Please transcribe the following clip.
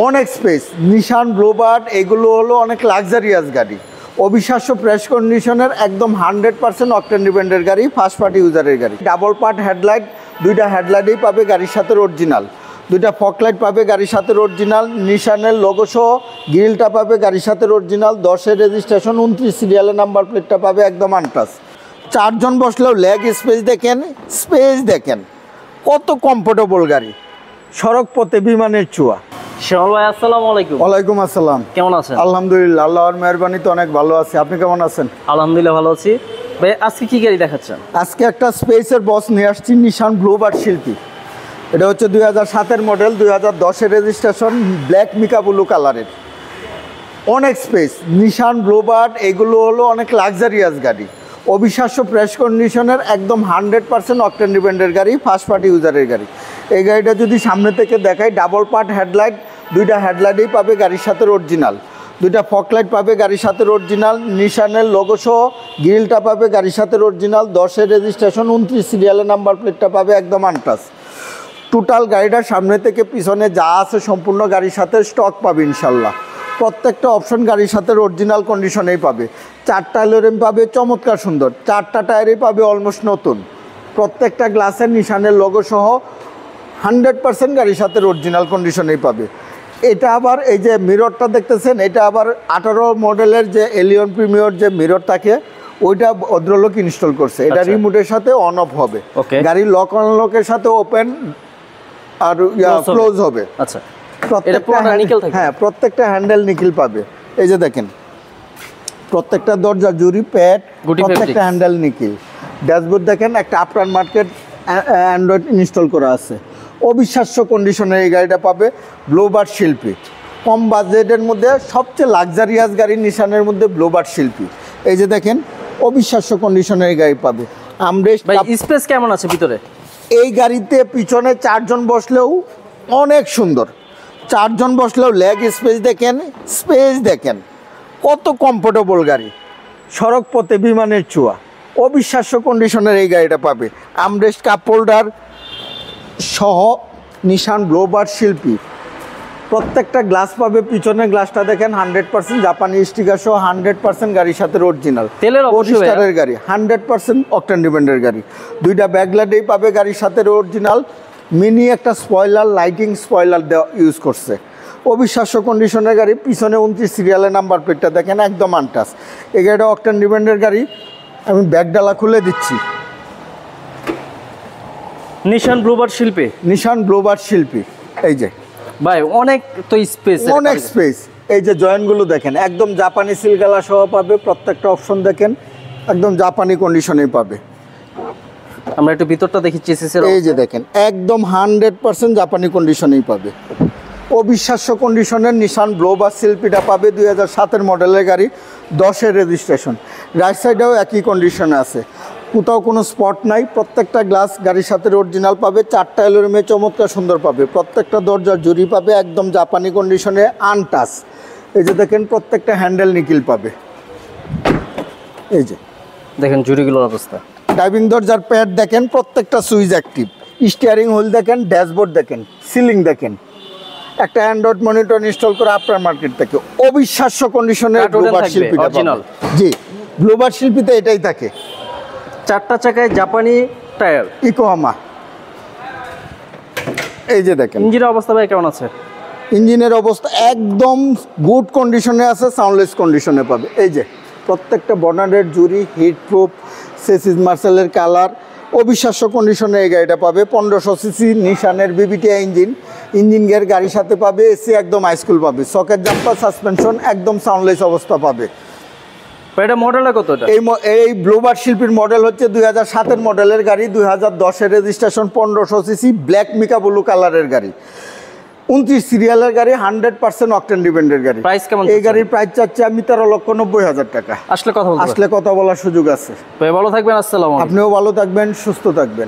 অনেক স্পেস। নিশান ব্লুবার্ড এগুলো হলো অনেক লাক্সারিয়াস গাড়ি, অবিশ্বাস্য ফ্রেশ কন্ডিশনের, একদম 100% অকটেন ডিপেন্ডেন্ট গাড়ি, ফার্স্ট পার্টি ইউজারের গাড়ি। ডাবল পার্ট হেডলাইট, দুইটা হেডলাইটেই পাবে গাড়ির সাথে অরিজিনাল, দুইটা ফকলাইট পাবে গাড়ির সাথে অরিজিনাল, নিশানের লোগো সহ গ্রিলটা পাবে গাড়ির সাথে অরিজিনাল, 10-এর রেজিস্ট্রেশন, 29 সিরিয়ালের নাম্বার প্লেটটা পাবে একদম আনটাচ। 4 জন বসলেও লেগ স্পেস দেখেন কত কমফোর্টেবল গাড়ি, সড়ক পথে বিমানের চুয়া। শিমুল ভাই আসসালামু আলাইকুম। ওয়ালাইকুম আসসালাম। কেমন আছেন? আলহামদুলিল্লাহ, আল্লাহর মেহরবানিতে অনেক ভালো আছি। আপনি কেমন আছেন? আলহামদুলিল্লাহ ভালো আছি। ভাই আজকে কি গাড়ি দেখাচ্ছেন? আজকে একটা স্পেসের বস নিয়ে আসছি, নিশান ব্লুবার্ড শিল্পী। এটা হচ্ছে 2007-এর মডেল, 2010-এর রেজিস্ট্রেশন, ব্ল্যাক মিকা ব্লু কালারের। অনেক স্পেস। নিশান ব্লুবার্ড এগুলো হলো অনেক লাক্সারিয়াস গাড়ি, অবিশ্বাস্য ফ্রেশ কন্ডিশনের, একদম 100% অকটেন ডিপেন্ডেন্ট গাড়ি, ফার্স্ট পার্টি ইউজারের গাড়ি। এই গাড়িটা যদি সামনে থেকে দেখাই, ডাবল পার্ট হেডলাইট, দুইটা হেডলাইটেই পাবে গাড়ির সাথে অরিজিনাল, দুইটা ফকলাইট পাবে গাড়ির সাথে অরিজিনাল, নিশানের লোগো সহ গ্রিলটা পাবে গাড়ির সাথে অরিজিনাল, 10-এর রেজিস্ট্রেশন, 29 সিরিয়ালের নাম্বার প্লেটটা পাবে একদম আনটাচ। টোটাল গাড়িটার সামনে থেকে পিছনে যা আছে সম্পূর্ণ গাড়ির সাথে স্টক পাবে ইনশাল্লাহ। প্রত্যেকটা অপশন গাড়ির সাথে অরিজিনাল কন্ডিশনেই পাবে। 4টা অ্যালুমিনিয়াম পাবে চমৎকার সুন্দর, 4টা টায়ারই পাবে অলমোস্ট নতুন, প্রত্যেকটা গ্লাসের নিশানের লোগো সহ 100% গাড়ির সাথে অরিজিনাল কন্ডিশনেই পাবে। এটা আবার এই যে মিররটা দেখতেছেন, এটা আবার 18 মডেলের যে এলিয়ন প্রিমিয়র যে মিরর থাকে, ওইটা ভদ্রলোক ইনস্টল করছে। এটা রিমোটের সাথে অন অফ হবে, গাড়ির লক আনলকের সাথে ওপেন আর ক্লোজ হবে। আচ্ছা, হ্যাঁ, প্রত্যেকটা হ্যান্ডেল নিকেল পাবে। এই যে দেখেন, প্রত্যেকটা দরজা জুরি প্যাড, প্রত্যেকটা হ্যান্ডেল নিকেল। ড্যাশবোর্ড দেখেন, একটা আফটার মার্কেট অ্যান্ড্রয়েড ইনস্টল করা আছে। অবিশ্বাস্য কন্ডিশনের এই গাড়িটা পাবে ব্লুবার্ড শিল্পী। কম বাজেটের মধ্যে সবচেয়ে লাক্সারিয়াস গাড়ি নিশানের মধ্যে ব্লুবার্ড শিল্পী। এই যে দেখেন, অবিশ্বাস্য কন্ডিশনের এই গাড়ি পাবে। আমরেস্ট স্পেস কেমন আছে ভিতরে? এই গাড়িতে পিছনে 4 জন বসলেও অনেক সুন্দর, 4 জন বসলেও লেগ স্পেস দেখেন কত কমফোর্টেবল গাড়ি, সড়ক পথে বিমানের চুয়া। অবিশ্বাস্য কন্ডিশনের এই গাড়িটা পাবে। আমরেস্ট কাপ হোল্ডার সহ নিশান ব্লুবার্ড শিল্পী। প্রত্যেকটা গ্লাস পাবে, পিছনের গ্লাসটা দেখেন 100% জাপানি স্টিকার সহ, 100% গাড়ির সাথে অরিজিনাল, তেলের গাড়ি, 100% অকটেন ডিপেন্ডেন্ট গাড়ি। দুইটা ব্যাকলাইটেই পাবে গাড়ির সাথে অরিজিনাল, মিনি একটা স্পয়লার, লাইটিং স্পয়লার দেওয়া ইউজ করছে। অবিশ্বাস্য কন্ডিশনের গাড়ি, পিছনে 29 সিরিয়ালের নাম্বার প্লেটটা দেখেন একদম আনটাচ। এই গাড়িটা অকটেন ডিপেন্ডেন্ট গাড়ি। আমি ব্যাকডালা খুলে দিচ্ছি। নিশান ব্লুবার্ড শিল্পী, নিশান ব্লুবার্ড শিল্পী। এই যে ভাই অনেক তো স্পেস, অনেক স্পেস। এই যে জয়েন্টগুলো দেখেন, একদম জাপানি সিলগালা সহ পাবে। প্রত্যেকটা অপশন দেখেন একদম জাপানি কন্ডিশনেই পাবে। আমরা একটু ভিতরটা দেখি চেসিসের। এই যে দেখেন, একদম 100% জাপানি কন্ডিশনেই পাবে। অবিশ্বাস্য কন্ডিশনের নিশান ব্লুবার্ড শিল্পীটা পাবে। 2007-এর মডেলের গাড়ি, 10-এর রেজিস্ট্রেশন। রাইট সাইডেও একই কন্ডিশনে আছে, কোথাও কোনো স্পট নাই। প্রত্যেকটা গ্লাস গাড়ির সাথে অরিজিনাল পাবে। 4টা অ্যালুমিনিয়ামে চমৎকার সুন্দর পাবে। প্রত্যেকটা দরজার জুরি পাবে একদম জাপানি কন্ডিশনে, আনটাচ। এই যে দেখেন, প্রত্যেকটা হ্যান্ডেল নিকেল পাবে। এই যে দেখেন জুরিগুলোর অবস্থা। ড্রাইভিং দরজার প্যাড দেখেন, প্রত্যেকটা সুইচ অ্যাক্টিভ। স্টিয়ারিং হুইল দেখেন, ড্যাশবোর্ড দেখেন, সিলিং দেখেন। একটা অ্যান্ড্রয়েড মনিটর ইনস্টল করে আফটার মার্কেট থেকে। অবিশ্বাস্য কন্ডিশনের ব্লুবার্ড শিল্পীটা পাবে। জি, ব্লুবার্ড শিল্পীতে এটাই থাকে। 4টা চাকায় জাপানি টায়ার, ইকোহামা। এই যে দেখেন, ইঞ্জিনের অবস্থা ভাই কেমন আছে? ইঞ্জিনের অবস্থা একদম গুড কন্ডিশনে আছে, সাউন্ডলেস কন্ডিশনে পাবে। এই যে প্রত্যেকটা বনারের জুরি, হিট প্রুফ, সেসিস মার্সেলের কালার। অবিশ্বাস্য কন্ডিশনে এই গাড়িটা পাবে। 1500 সিসি নিশানের বিবিটিআই ইঞ্জিন গিয়ার গাড়ির সাথে পাবে। এসি একদম হাইস্কুল পাবে। সকেট জাম্পার, সাসপেনশন একদম সাউন্ডলেস অবস্থা পাবে। এটা মডেলটা কত? এই ব্লুবার্ড শিল্পীর মডেল হচ্ছে 2007-এর মডেলের গাড়ি, 2010-এর registration, 1500 CC, black mica blue কালারের গাড়ি, 29 সিরিয়ালের গাড়ি, 100% অকটেন ডিপেন্ডেন্ট গাড়ি। প্রাইস কেমন? এই গাড়ির প্রাইস চাচ্ছি আমি 13,90,000 টাকা। আসলে কথা বলার সুযোগ আছে। ভালো থাকবেন। আসসালামু আলাইকুম। আপনিও ভালো থাকবেন, সুস্থ থাকবেন।